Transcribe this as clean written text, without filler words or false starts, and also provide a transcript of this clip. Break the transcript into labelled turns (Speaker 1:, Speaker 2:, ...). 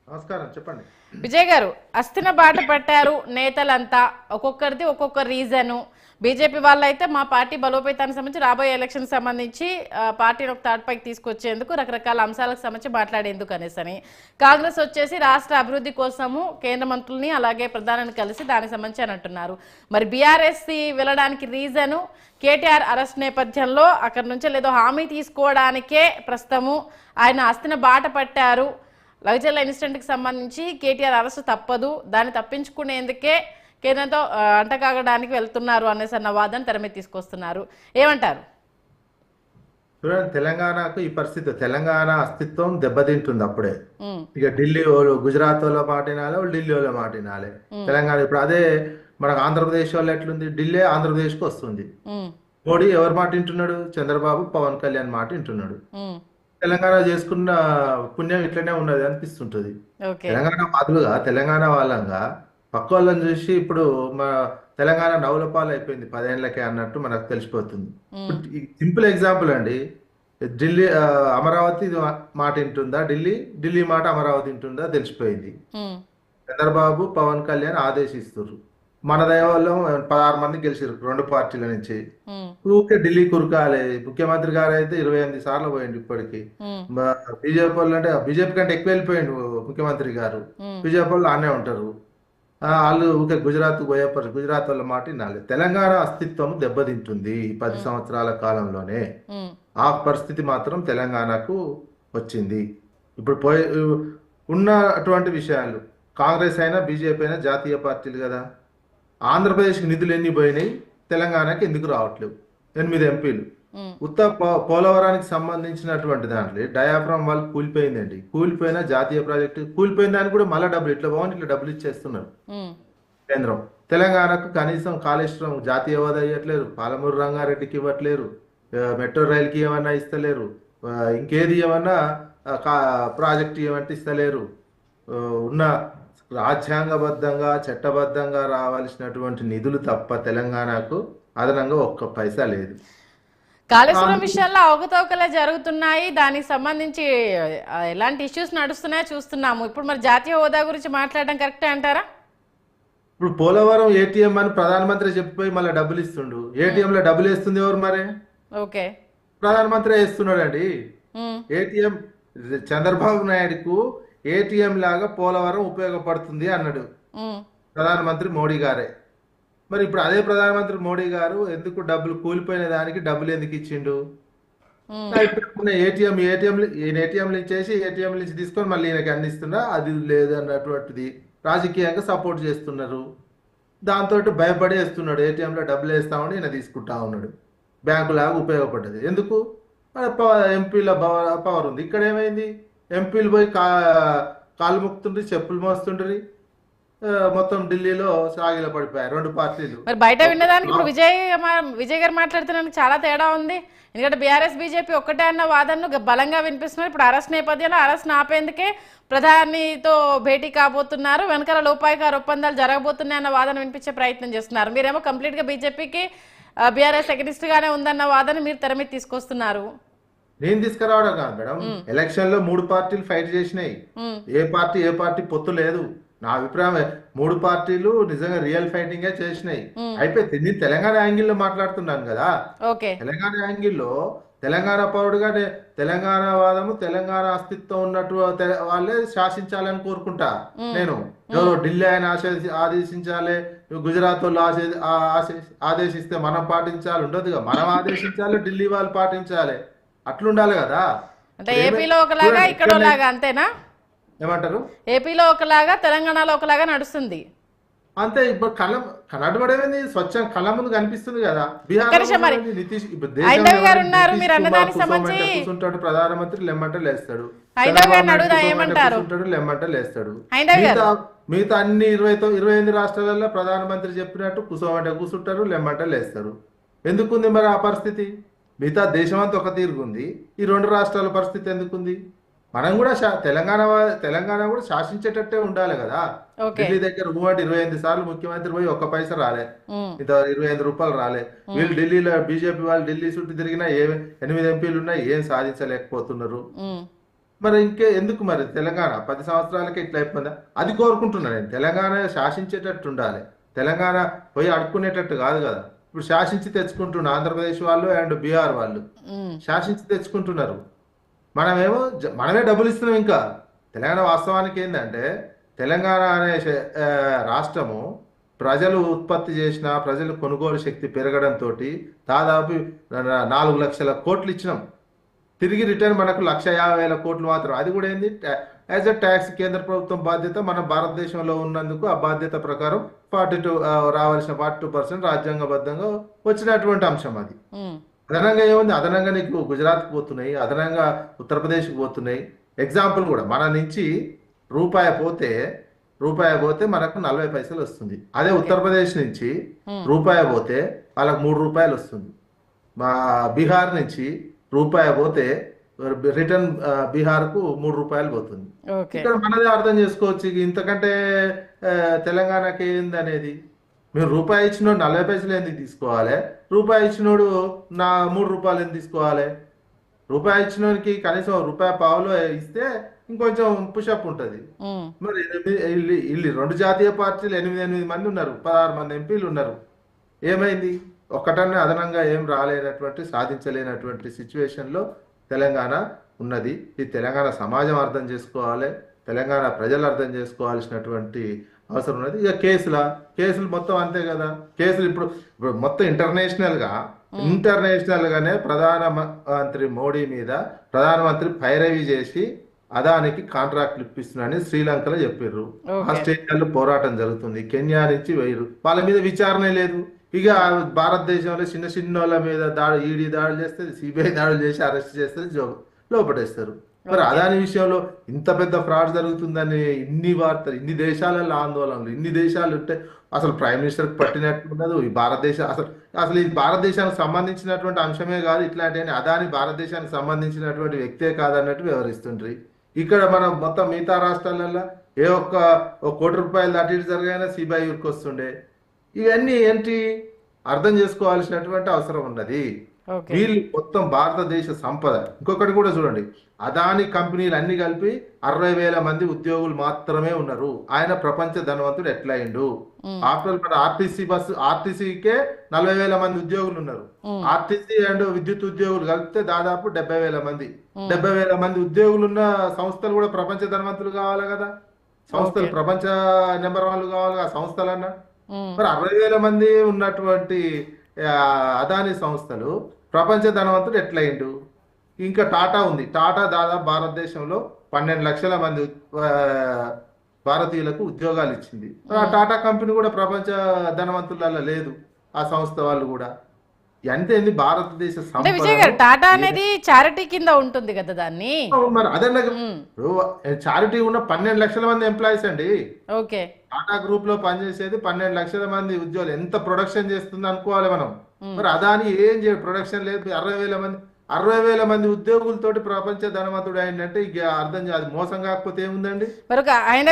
Speaker 1: నమస్కారం, చెప్పండి.
Speaker 2: విజయ్ గారు, అస్థిన బాట పట్టారు నేతలంతా. ఒక్కొక్కరిది ఒక్కొక్క రీజను. బీజేపీ వాళ్ళైతే మా పార్టీ బలోపేతానికి సంబంధించి రాబోయే ఎలక్షన్ సంబంధించి పార్టీని ఒక థర్డ్ పైకి తీసుకొచ్చేందుకు రకరకాల అంశాలకు సంబంధించి మాట్లాడేందుకు అనేసని. కాంగ్రెస్ వచ్చేసి రాష్ట్ర అభివృద్ధి కోసము కేంద్ర మంత్రుల్ని అలాగే ప్రధానాన్ని కలిసి దానికి సంబంధించి అని అంటున్నారు. మరి బీఆర్ఎస్ వెళ్ళడానికి రీజను కేటీఆర్ అరెస్ట్ నేపథ్యంలో అక్కడి నుంచి లేదో హామీ తీసుకోవడానికే ప్రస్తుతము ఆయన అస్థిన బాట పట్టారు. లగచర్ల ఇన్సిడెంట్కి సంబంధించి కేటీఆర్ అరెస్ట్ తప్పదు, దాన్ని తప్పించుకునేందుకే కేంద్రంతో అంటకాగడానికి వెళ్తున్నారు అనేసి అన్న వాదన తెర మీద తీసుకొస్తున్నారు. ఏమంటారు?
Speaker 1: చూడండి, తెలంగాణకు ఈ పరిస్థితి, తెలంగాణ అస్తిత్వం దెబ్బతింటుంది అప్పుడే. ఇక ఢిల్లీ గుజరాత్ వాళ్ళ మాట వినాలి, ఢిల్లీ వాళ్ళ మాట వినాలి. తెలంగాణ ఇప్పుడు అదే మనకు ఆంధ్రప్రదేశ్ వాళ్ళు ఎట్లుంది, ఢిల్లీ ఆంధ్రప్రదేశ్కి వస్తుంది. మోడీ ఎవరి మాట వింటున్నాడు? చంద్రబాబు పవన్ కళ్యాణ్ మాట వింటున్నాడు. తెలంగాణ చేసుకున్న పుణ్యం ఇట్లనే ఉన్నది అనిపిస్తుంటది. తెలంగాణ బాధలుగా, తెలంగాణ వాళ్ళంగా పక్క వాళ్ళని చూసి ఇప్పుడు మా తెలంగాణ నవ్వుల పాలు అయిపోయింది 10 ఏళ్లకే అన్నట్టు మనకు తెలిసిపోతుంది. సింపుల్ ఎగ్జాంపుల్ అండి, ఢిల్లీ అమరావతి మాట వింటుందా, ఢిల్లీ మాట అమరావతి వింటుందా తెలిసిపోయింది. చంద్రబాబు పవన్ కళ్యాణ్ ఆదేశిస్తున్నారు. మన దయవల్ల 16 మంది గెలిచారు 2 పార్టీల నుంచి. ఊరికే ఢిల్లీ కురకాలి. ముఖ్యమంత్రి గారు అయితే 28 సార్లు పోయిండు ఇప్పటికి. బీజేపీ వాళ్ళు అంటే బీజేపీ కంటే ఎక్కువ వెళ్ళిపోయిండు ముఖ్యమంత్రి గారు. బీజేపీ వాళ్ళు ఆనే ఉంటారు. వాళ్ళు ఊరికే గుజరాత్ పోయేపరు, గుజరాత్ వాళ్ళ మాట వినాలి. తెలంగాణ అస్తిత్వం దెబ్బతింటుంది ఈ 10 సంవత్సరాల కాలంలోనే. ఆ పరిస్థితి మాత్రం తెలంగాణకు వచ్చింది. ఇప్పుడు ఉన్నటువంటి విషయాలు, కాంగ్రెస్ అయినా బీజేపీ అయినా జాతీయ పార్టీలు కదా. ఆంధ్రప్రదేశ్కి నిధులు ఎన్ని పోయినాయి, తెలంగాణకి ఎందుకు రావట్లేవు? 8 ఎంపీలు. పోలవరానికి సంబంధించినటువంటి దాంట్లో డయాఫ్రామ్ వాళ్ళు కూలిపోయిందండి. కూలిపోయిన జాతీయ ప్రాజెక్టు కూలిపోయిన దానికి కూడా మళ్ళీ డబ్బులు ఇట్లా బాగుంది, ఇట్లా డబ్బులు ఇచ్చేస్తున్నారు కేంద్రం. తెలంగాణకు కనీసం కాళేశ్వరం జాతీయ హోదా ఇవ్వట్లేరు, పాలమూరు రంగారెడ్డికి ఇవ్వట్లేరు, మెట్రో రైలుకి ఏమన్నా ఇస్తలేరు, ఇంకేది ఏమన్నా ప్రాజెక్టు ఏమంటే ఇస్తలేరు. ఉన్న రాజ్యాంగబద్ధంగా చట్టబద్ధంగా రావాల్సినటువంటి నిధులు తప్ప తెలంగాణకు అదనంగా ఒక్క పైసా లేదు.
Speaker 2: కాళేశ్వరం విషయాల్లో అవకతవకలే జరుగుతున్నాయి. దానికి సంబంధించి ఎలాంటి ఇష్యూస్ నడుస్తున్నాయో చూస్తున్నాము. ఇప్పుడు మరి జాతీయ హోదా గురించి మాట్లాడడం కరెక్టే అంటారా?
Speaker 1: ఇప్పుడు పోలవరం ఏటీఎం అని ప్రధానమంత్రి చెప్పిపోయి మళ్ళీ డబ్బులు ఇస్తుండు. ఏటీఎం లో డబ్బులు వేస్తుంది ఎవరు మరి?
Speaker 2: ఓకే,
Speaker 1: ప్రధానమంత్రి వేస్తున్నాడు అండి. ఏటీఎం చంద్రబాబు నాయుడుకు ఏటీఎం లాగా పోలవరం ఉపయోగపడుతుంది అన్నాడు ప్రధానమంత్రి మోడీ గారే. మరి ఇప్పుడు అదే ప్రధానమంత్రి మోడీ గారు ఎందుకు డబ్బులు కూలిపోయిన దానికి డబ్బులు ఎందుకు ఇచ్చిండు? ఏటీఎంలు ఇచ్చేసి ఏటీఎం నుంచి తీసుకొని మళ్ళీ ఈయనకి అందిస్తున్నా, అది లేదు అన్నటువంటిది రాజకీయంగా సపోర్ట్ చేస్తున్నారు. దాంతో భయపడి వేస్తున్నాడు. ఏటీఎంలో డబ్బులు వేస్తామని ఈయన తీసుకుంటా ఉన్నాడు. బ్యాంకు లాగా ఉపయోగపడ్డది. ఎందుకు? ఎంపీల పవర్ ఉంది. ఇక్కడ ఏమైంది? ఎంపీలు పోయి కాలు ముక్తుండ్రి, చెప్పులు మోస్తుండ్రి, మొత్తం ఢిల్లీలో సాగిల పడిపోయారు 2 పార్టీలు.
Speaker 2: మరి బయట విన్నదానికి ఇప్పుడు విజయ్ గారు మాట్లాడుతున్నానికి చాలా తేడా ఉంది. ఎందుకంటే బీఆర్ఎస్ బీజేపీ ఒక్కటే అన్న వాదనను బలంగా వినిపిస్తున్నారు. ఇప్పుడు అరెస్ట్ నేపథ్యంలో అరెస్ట్ ఆపేందుకే ప్రధానితో భేటీ కాబోతున్నారు, వెనకాల లోపాయికారు ఒప్పందాలు జరగబోతున్నాయి అన్న వాదన వినిపించే ప్రయత్నం చేస్తున్నారు. మీరేమో కంప్లీట్ గా బీజేపీకి బీఆర్ఎస్ అగెనిస్ట్ గానే ఉందన్న వాదన మీరు తెర మీద తీసుకొస్తున్నారు.
Speaker 1: నేను తీసుకురావడం కాదు మేడం, ఎలక్షన్ లో 3 పార్టీలు ఫైట్ చేసినాయి. ఏ పార్టీ పొత్తు లేదు. నా అభిప్రాయం 3 పార్టీలు నిజంగా రియల్ ఫైటింగ్ చేసినాయి. అయిపోయింది. నేను తెలంగాణ యాంగిల్లో మాట్లాడుతున్నాను కదా. తెలంగాణ యాంగిల్లో తెలంగాణ పౌరుడుగా తెలంగాణ వాదము, తెలంగాణ అస్తిత్వం ఉన్నట్టు వాళ్ళే శాసించాలని కోరుకుంటా నేను. ఎవరో ఢిల్లీ ఆయన ఆదేశించాలి, గుజరాత్ వాళ్ళు ఆదేశిస్తే మనం పాటించాలి ఉండదుగా. మనం ఆదేశించాలి, ఢిల్లీ వాళ్ళు పాటించాలి, అట్లుండాలి కదా.
Speaker 2: అంటే ఏపీలో ఒకలాగా ఇక్కడ ఒకలాగా అంతేనా?
Speaker 1: ఏమంటారు?
Speaker 2: ఏపీలో ఒకలాగా తెలంగాణలో ఒకలాగా నడుస్తుంది
Speaker 1: అంతే. ఇప్పుడు కన్నడబడేది స్వచ్ఛం కళ్ళ ముందు కనిపిస్తుంది కదా. కూర్చుంటాడు ప్రధానమంత్రి, లెమ్మంటే లేస్తాడు. లెమ్మంటే లేస్తాడు. మిగతా అన్ని 28 రాష్ట్రాలలో ప్రధానమంత్రి చెప్పినట్టు కూర్చోమంటే కూర్చుంటారు, లెమ్మంటే లేస్తారు. ఎందుకుంది మరి ఆ పరిస్థితి? మిగతా దేశం అంతా ఒక తీరుగుంది, ఈ 2 రాష్ట్రాల పరిస్థితి ఎందుకుంది? మనం కూడా తెలంగాణ కూడా శాసించేటట్టే ఉండాలి కదా. ఢిల్లీ దగ్గర 28 సార్లు ముఖ్యమంత్రి పోయి ఒక్క పైసా రాలే, ఇంత 25 రూపాయలు రాలే. వీళ్ళు ఢిల్లీలో బీజేపీ వాళ్ళు ఢిల్లీ చుట్టూ తిరిగినా 8 ఎంపీలు ఉన్నాయి, ఏం సాధించలేకపోతున్నారు. మరి ఇంకే ఎందుకు మరి తెలంగాణ 10 సంవత్సరాలకి ఇట్లా అయిపోయిందా? అది కోరుకుంటున్నా నేను. తెలంగాణ శాసించేటట్టు ఉండాలి. తెలంగాణ పోయి అడుక్కునేటట్టు కాదు కదా. ఇప్పుడు శాసించి తెచ్చుకుంటున్న ఆంధ్రప్రదేశ్ వాళ్ళు అండ్ బీహార్ వాళ్ళు
Speaker 2: ఉమ్,
Speaker 1: శాసించి తెచ్చుకుంటున్నారు. మనమేమో మనమే డబ్బులు ఇస్తున్నాం ఇంకా. తెలంగాణ వాస్తవానికి ఏంటంటే తెలంగాణ అనే రాష్ట్రము ప్రజలు ఉత్పత్తి చేసిన ప్రజలు కొనుగోలు శక్తి పెరగడంతో దాదాపు 4 లక్షల కోట్లు ఇచ్చినాం. తిరిగి రిటర్న్ మనకు 1,50,000 కోట్లు మాత్రం. అది కూడా ఏంది, యాజ్ ఎ ట్యాక్స్ కేంద్ర ప్రభుత్వం బాధ్యత. మన భారతదేశంలో ఉన్నందుకు ఆ బాధ్యత ప్రకారం 42 రావాల్సిన 42% రాజ్యాంగబద్ధంగా వచ్చినటువంటి అంశం అది.
Speaker 2: ఉమ్,
Speaker 1: అదనంగా ఏముంది, అదనంగా నీకు గుజరాత్కి పోతున్నాయి, అదనంగా ఉత్తరప్రదేశ్కి పోతున్నాయి. ఎగ్జాంపుల్ కూడా మన నుంచి రూపాయి పోతే మనకు 40 పైసలు వస్తుంది. అదే
Speaker 2: ఓకే.
Speaker 1: ఉత్తరప్రదేశ్ నుంచి
Speaker 2: ఉమ్,
Speaker 1: రూపాయి పోతే వాళ్ళకు 3 రూపాయలు వస్తుంది. మా బీహార్ నుంచి రూపాయి పోతే రిటర్న్ బీహార్కు 3 రూపాయలు పోతుంది.
Speaker 2: ఓకే.
Speaker 1: ఇక్కడ మనదే అర్థం చేసుకోవచ్చు. ఇక ఇంతకంటే ఆ, తెలంగాణకి ఏంది అనేది. మీరు రూపాయి ఇచ్చినోడు 40 పైసలు ఎందుకు తీసుకోవాలి? రూపాయి ఇచ్చినోడు 3 రూపాయలు ఎందుకు తీసుకోవాలి? రూపాయి ఇచ్చినోడికి కనీసం రూపాయి పావులో ఇస్తే ఇంకొంచెం పుషప్ ఉంటుంది.
Speaker 2: ఉమ్,
Speaker 1: మరి వీళ్ళు 2 జాతీయ పార్టీలు 8 మంది ఉన్నారు, 16 మంది ఎంపీలు ఉన్నారు. ఏమైంది? ఒక్కటన్నా అదనంగా ఏం రాలేనటువంటి సాధించలేనటువంటి సిచ్యువేషన్లో తెలంగాణ ఉన్నది. ఈ తెలంగాణ సమాజం అర్థం చేసుకోవాలి, తెలంగాణ ప్రజలు అర్థం చేసుకోవాల్సినటువంటి అవసరం ఉన్నది. ఇక కేసులు మొత్తం అంతే కదా. కేసులు ఇప్పుడు మొత్తం ఇంటర్నేషనల్గానే ప్రధానమంత్రి మోడీ మీద ప్రధానమంత్రి పైరవీ చేసి అదానికి కాంట్రాక్ట్లు ఇప్పిస్తున్నారని శ్రీలంకలో చెప్పారు.
Speaker 2: ఓకే.
Speaker 1: ఆస్ట్రేలియాలో పోరాటం జరుగుతుంది. కెన్యా నుంచి వేయరు, వాళ్ళ మీద విచారణ లేదు. ఇక భారతదేశంలో చిన్న చిన్న వాళ్ళ మీద ఈడీ దాడులు చేస్తుంది, సిబిఐ దాడులు చేసి అరెస్ట్ చేస్తుంది, లోపడేస్తారు. మరి
Speaker 2: ఓకే.
Speaker 1: అదాని విషయంలో ఇంత పెద్ద ఫ్రాడ్ జరుగుతుందని ఇన్ని వార్తలు, ఇన్ని దేశాలలో ఆందోళనలు, ఇన్ని దేశాలు ఉంటే అసలు ప్రైమ్ మినిస్టర్కి పట్టినట్టు ఉండదు. ఈ భారతదేశం అసలు ఇది భారతదేశానికి సంబంధించినటువంటి అంశమే కాదు. ఇట్లాంటి అదాని భారతదేశానికి సంబంధించినటువంటి వ్యక్తే కాదన్నట్టు వ్యవహరిస్తుండ్రి. ఇక్కడ మనం మొత్తం మిగతా రాష్ట్రాలలో ఒక 1 కోటి రూపాయలు అటు ఇటు జరగైనా సిబిఐ ఊరికి వస్తుండే. ఇవన్నీ ఏంటి అర్థం చేసుకోవాల్సినటువంటి అవసరం ఉన్నది.
Speaker 2: ఓకే.
Speaker 1: వీళ్ళు మొత్తం భారతదేశ సంపద. ఇంకొకటి కూడా చూడండి, అదాని కంపెనీలు అన్ని కలిపి 60,000 మంది ఉద్యోగులు మాత్రమే ఉన్నారు. ఆయన ప్రపంచ ధనవంతుడు ఎట్లా అయిండు? ఆఫ్టర్ మన ఆర్టీసీకే 40,000 మంది ఉద్యోగులు ఉన్నారు. ఆర్టీసీ అండ్ విద్యుత్ ఉద్యోగులు కలిపితే దాదాపు 70,000 మంది. 70,000 మంది ఉద్యోగులు ఉన్న సంస్థలు కూడా ప్రపంచ ధనవంతులు కావాలి కదా. సంస్థలు
Speaker 2: ఓకే.
Speaker 1: ప్రపంచ నెంబర్ 1 కావాలి కదా సంస్థలన్నా.
Speaker 2: ఉమ్,
Speaker 1: మరి 60,000 మంది ఉన్నటువంటి అదాని సంస్థలు ప్రపంచ ధనవంతుడు ఎట్లయిండు? ఇంకా టాటా ఉంది. టాటా దాదాపు భారతదేశంలో 12 లక్షల మంది ఆ, భారతీయులకు ఉద్యోగాలు ఇచ్చింది. ఆ టాటా కంపెనీ కూడా ప్రపంచ ధనవంతులలో లేదు. ఆ సంస్థ వాళ్ళు కూడా ఎంత ఏంది భారతదేశ
Speaker 2: అంటే విజయ్ గారు,
Speaker 1: సంపదను
Speaker 2: టాటా అనేది చారిటీ కింద ఉంటుంది కదా దాన్ని.
Speaker 1: మరి అదే
Speaker 2: ఉమ్,
Speaker 1: చారిటీ ఉన్న 12 లక్షల మంది ఎంప్లాయీస్ అండి.
Speaker 2: ఓకే.
Speaker 1: టాటా గ్రూప్ లో పనిచేసేది 12 లక్షల మంది ఉద్యోగులు. ఎంత ప్రొడక్షన్ చేస్తుంది అనుకోవాలి మనం. మరి అదాని ఏం చేయ ప్రొడక్షన్ లేదు. 60,000 మంది ఉద్యోగులతోటి ప్రపంచ ధనవంతుడు అయిందంటే ఇక అర్థం కాదు. మోసం కాకపోతే ఏముందండి?
Speaker 2: మరి ఆయన